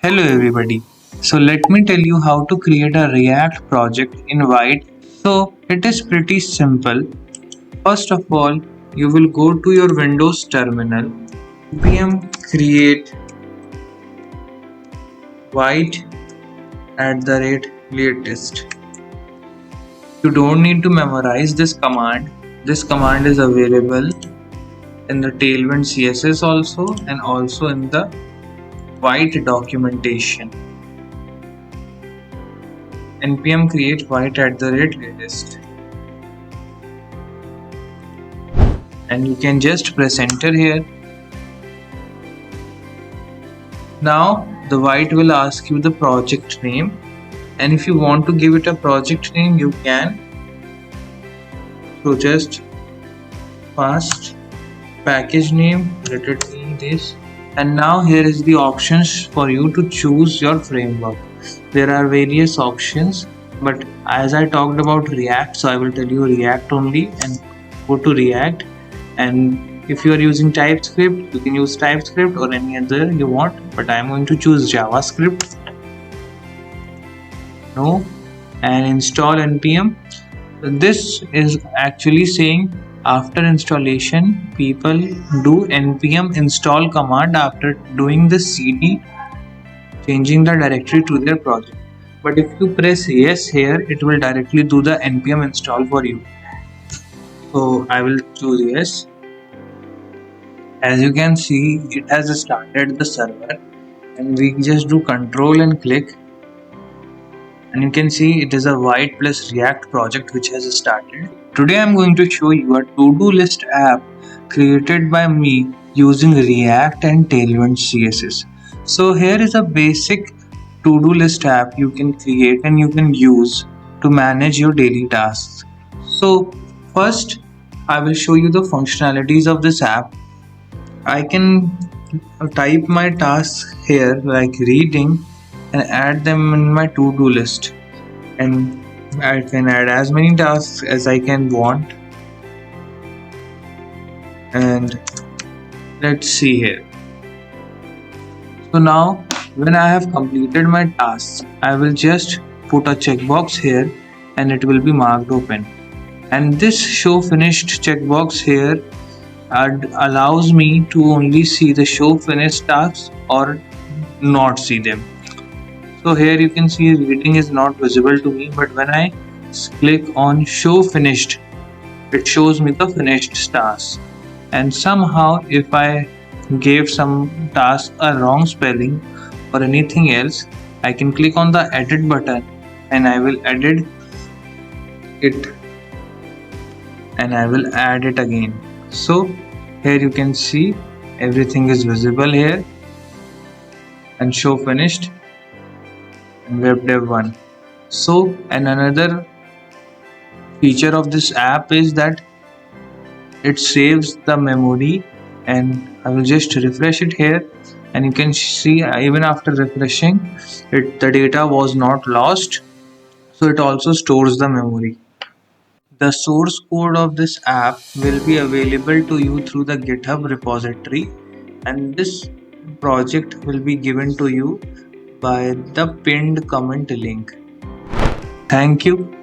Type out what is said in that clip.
Hello everybody. So let me tell you how to create a React project in White. So it is pretty simple. First of all, you will go to your Windows terminal, npm create white@latest. You don't need to memorize this command. This command is available in the Tailwind CSS also and also in the White documentation. npm create white@latest. And you can just press enter here. Now the White will ask you the project name, and if you want to give it a project name you can. So just first package name, let it be this, and now here is the options for you to choose your framework. There are various options, but as I talked about React, so I will tell you React only and go to React. And if you are using TypeScript, you can use TypeScript or any other you want, but I am going to choose JavaScript. No, and install npm. This is actually saying after installation people do npm install command after doing the cd, changing the directory to their project. But if you press yes here, it will directly do the npm install for you. So I will choose yes. As you can see, it has started the server, and we just do control and click, and you can see it is a White plus React project which has started. Today I am going to show you a to-do list app created by me using React and Tailwind CSS. So here is a basic to-do list app you can create and you can use to manage your daily tasks. So first I will show you the functionalities of this app. I can type my tasks here like reading and add them in my to-do list, and I can add as many tasks as I can want. And let's see here. So now when I have completed my tasks, I will just put a checkbox here and it will be marked open, and this show finished checkbox here allows me to only see the show finished tasks or not see them. So here you can see reading is not visible to me, but when I click on show finished, it shows me the finished tasks. And somehow if I gave some task a wrong spelling or anything else, I can click on the edit button and I will edit it and I will add it again. So here you can see everything is visible here, and show finished and web dev 1. So, and another feature of this app is that it saves the memory, and I will just refresh it here, and you can see even after refreshing it, the data was not lost, so it also stores the memory. The source code of this app will be available to you through the GitHub repository, and this project will be given to you by the pinned comment link. Thank you.